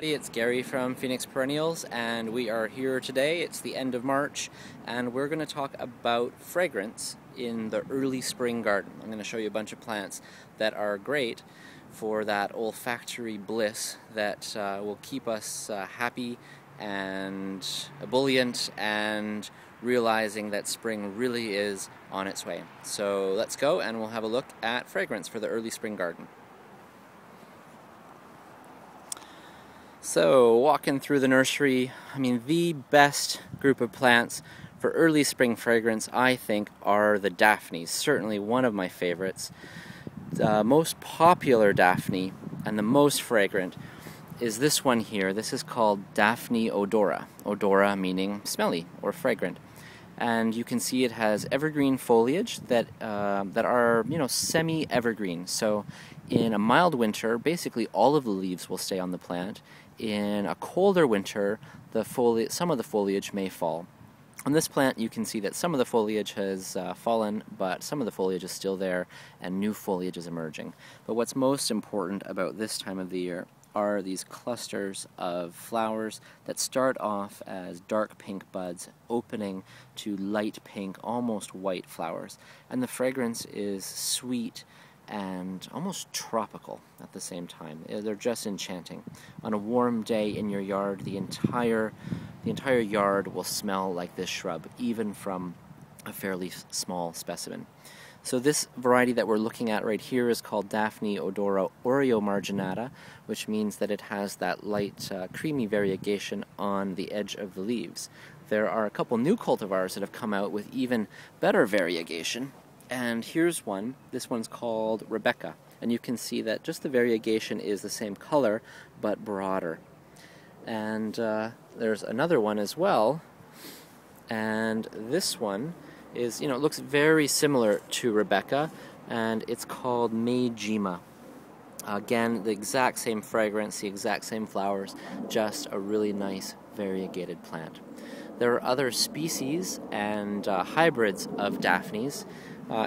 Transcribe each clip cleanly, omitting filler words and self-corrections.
It's Gary from Phoenix Perennials, and we are here today. It's the end of March, and we're going to talk about fragrance in the early spring garden. I'm going to show you a bunch of plants that are great for that olfactory bliss that will keep us happy and ebullient and realizing that spring really is on its way. So let's go and we'll have a look at fragrance for the early spring garden. So, walking through the nursery, the best group of plants for early spring fragrance, I think, are the Daphnes. Certainly one of my favorites. The most popular Daphne and the most fragrant is this one here. This is called Daphne odora. Odora meaning smelly or fragrant. And you can see it has evergreen foliage that are, semi-evergreen. So in a mild winter, basically all of the leaves will stay on the plant. In a colder winter, some of the foliage may fall. On this plant, you can see that some of the foliage has fallen, but some of the foliage is still there, and new foliage is emerging. But what's most important about this time of the year are these clusters of flowers that start off as dark pink buds, opening to light pink, almost white flowers. And the fragrance is sweet and almost tropical at the same time. They're just enchanting. On a warm day in your yard, the entire yard will smell like this shrub, even from a fairly small specimen. So this variety that we're looking at right here is called Daphne odora marginata, which means that it has that light creamy variegation on the edge of the leaves. There are a couple new cultivars that have come out with even better variegation. And here's one. This one's called Rebecca. And you can see that just the variegation is the same color, but broader. And there's another one as well. And this one is, it looks very similar to Rebecca, and it's called Meijima. Again, the exact same fragrance, the exact same flowers, just a really nice variegated plant. There are other species and hybrids of Daphnes.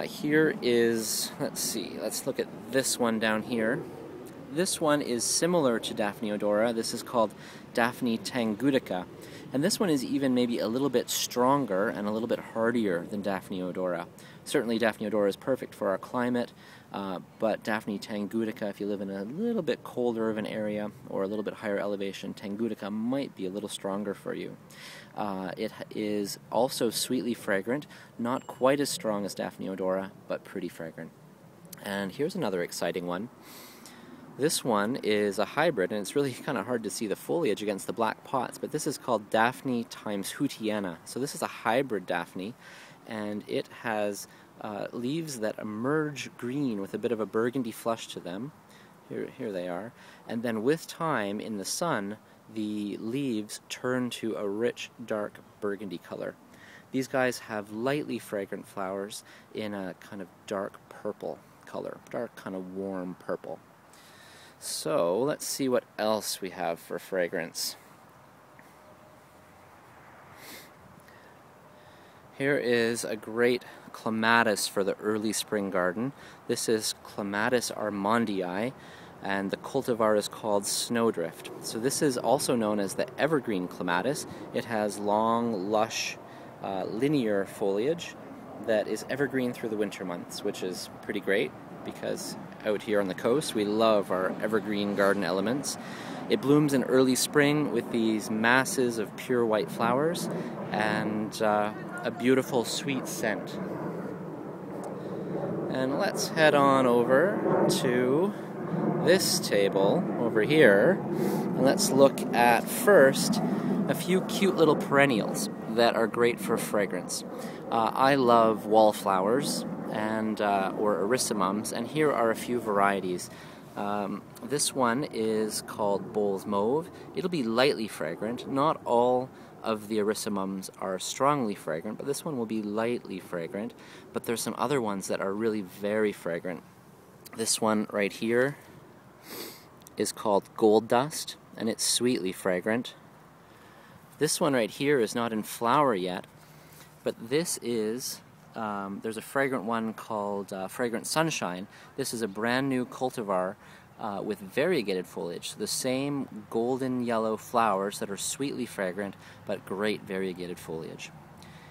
Here is, let's look at this one down here. This one is similar to Daphne odora. This is called Daphne tangutica. And this one is even maybe a little bit stronger and a little bit hardier than Daphne odora. Certainly Daphne odora is perfect for our climate, but Daphne tangutica, if you live in a little bit colder of an area or a little bit higher elevation, tangutica might be a little stronger for you. It is also sweetly fragrant, not quite as strong as Daphne odora, but pretty fragrant. And here's another exciting one. This one is a hybrid, and it's really kind of hard to see the foliage against the black pots, but this is called Daphne times Hutiana. So this is a hybrid Daphne, and it has leaves that emerge green with a bit of a burgundy flush to them. Here they are. And then with time, in the sun, the leaves turn to a rich, dark burgundy color. These guys have lightly fragrant flowers in a kind of dark purple color, dark kind of warm purple. So let's see what else we have for fragrance. Here is a great Clematis for the early spring garden. This is Clematis armandii, and the cultivar is called Snowdrift. So this is also known as the evergreen Clematis. It has long, lush, linear foliage that is evergreen through the winter months, which is pretty great because out here on the coast we love our evergreen garden elements. It blooms in early spring with these masses of pure white flowers and a beautiful sweet scent. And let's head on over to this table over here, and let's look at first a few cute little perennials that are great for fragrance. I love wallflowers and or erysimums, and here are a few varieties. This one is called Bowles Mauve. It'll be lightly fragrant. Not all of the erysimums are strongly fragrant, but this one will be lightly fragrant. But there's some other ones that are really very fragrant. This one right here is called Gold Dust, and it's sweetly fragrant. This one right here is not in flower yet, but this is there's a fragrant one called Fragrant Sunshine. This is a brand new cultivar with variegated foliage. So the same golden yellow flowers that are sweetly fragrant, but great variegated foliage.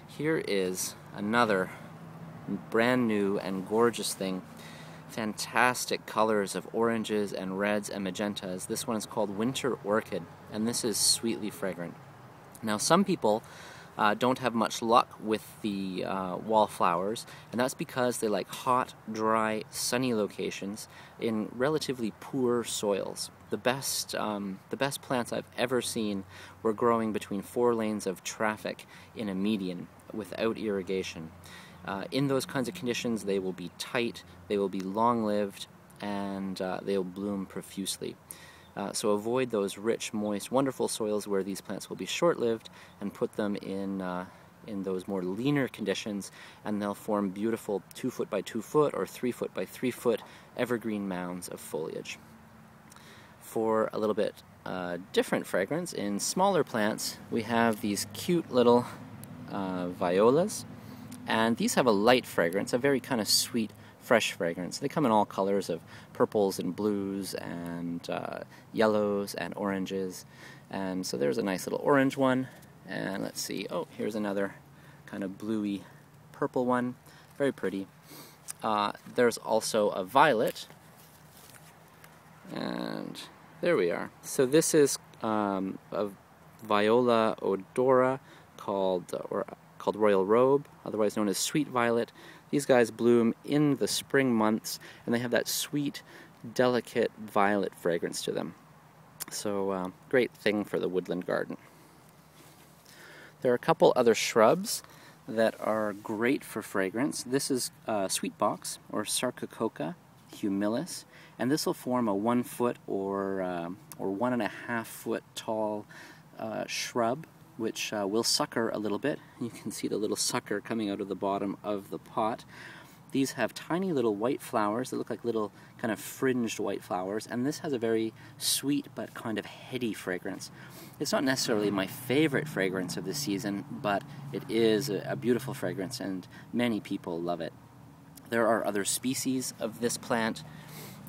Here is another brand new and gorgeous thing. Fantastic colors of oranges and reds and magentas. This one is called Winter Orchid, and this is sweetly fragrant. Now, some people don't have much luck with the wallflowers, and that's because they like hot, dry, sunny locations in relatively poor soils. The best plants I've ever seen were growing between 4 lanes of traffic in a median without irrigation. In those kinds of conditions, they will be tight, they will be long-lived, and they will bloom profusely. So avoid those rich, moist, wonderful soils where these plants will be short-lived, and put them in those more leaner conditions, and they'll form beautiful 2 foot by 2 foot or 3 foot by 3 foot evergreen mounds of foliage. For a little bit different fragrance, in smaller plants, we have these cute little violas, and these have a light fragrance, a very kind of sweet, fresh fragrance. They come in all colors of purples and blues and yellows and oranges. And so there's a nice little orange one. And let's see, oh, here's another kind of bluey purple one. Very pretty. There's also a violet. And there we are. So this is a Viola odora called Royal Robe, otherwise known as Sweet Violet. These guys bloom in the spring months, and they have that sweet, delicate violet fragrance to them. So, great thing for the woodland garden. There are a couple other shrubs that are great for fragrance. This is sweet box, or Sarcococa humilis, and this will form a 1 foot or 1.5 foot tall shrub, which will sucker a little bit. You can see the little sucker coming out of the bottom of the pot. These have tiny little white flowers that look like little kind of fringed white flowers, and this has a very sweet but kind of heady fragrance. It's not necessarily my favorite fragrance of the season, but it is a beautiful fragrance, and many people love it. There are other species of this plant,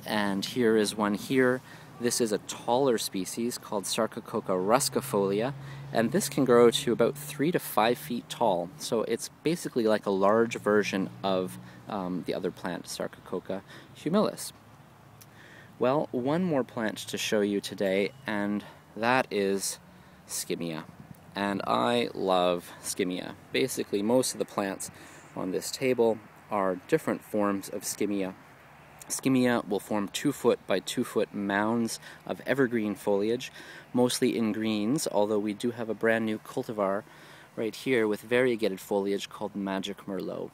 and here is one here. This is a taller species called Sarcococa ruscifolia, and this can grow to about 3 to 5 feet tall. So it's basically like a large version of the other plant, Sarcococa humilis. Well, one more plant to show you today, and that is Schemia. And I love Schemia. Basically, most of the plants on this table are different forms of Schemia. Schemia will form 2 foot by 2 foot mounds of evergreen foliage, mostly in greens, although we do have a brand new cultivar right here with variegated foliage called Magic Merlot.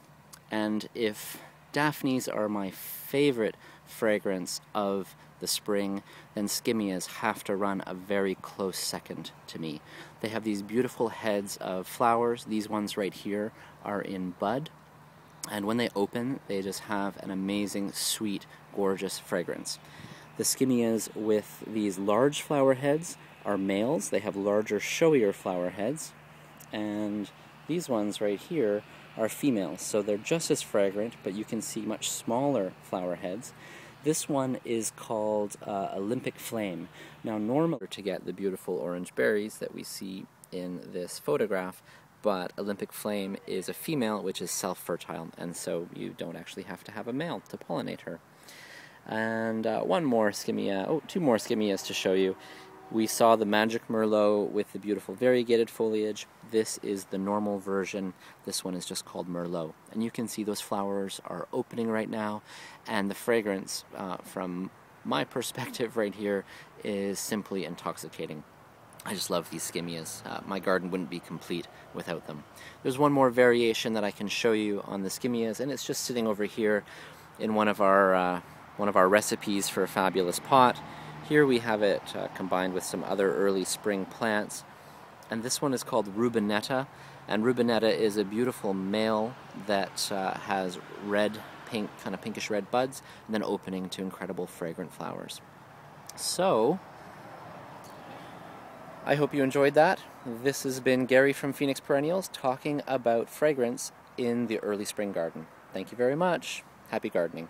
And if Daphnes are my favorite fragrance of the spring, then Schemias have to run a very close second to me. They have these beautiful heads of flowers. These ones right here are in bud. And when they open, they just have an amazing, sweet, gorgeous fragrance. The Schemias with these large flower heads are males. They have larger, showier flower heads. And these ones right here are females. So they're just as fragrant, but you can see much smaller flower heads. This one is called Olympic Flame. Now, normally to get the beautiful orange berries that we see in this photograph, but Olympic Flame is a female which is self-fertile, and so you don't actually have to have a male to pollinate her. And one more Schemia, two more Schemias to show you. We saw the Magic Merlot with the beautiful variegated foliage. This is the normal version. This one is just called Merlot. And you can see those flowers are opening right now, and the fragrance, from my perspective right here, is simply intoxicating. I just love these Schemias. My garden wouldn't be complete without them. There's one more variation that I can show you on the Schemias, and it's just sitting over here in one of our recipes for a fabulous pot. Here we have it combined with some other early spring plants, and this one is called Rubinetta, and Rubinetta is a beautiful male that has red, pink, kind of pinkish red buds, and then opening to incredible fragrant flowers. So, I hope you enjoyed that. This has been Gary from Phoenix Perennials talking about fragrance in the early spring garden. Thank you very much. Happy gardening.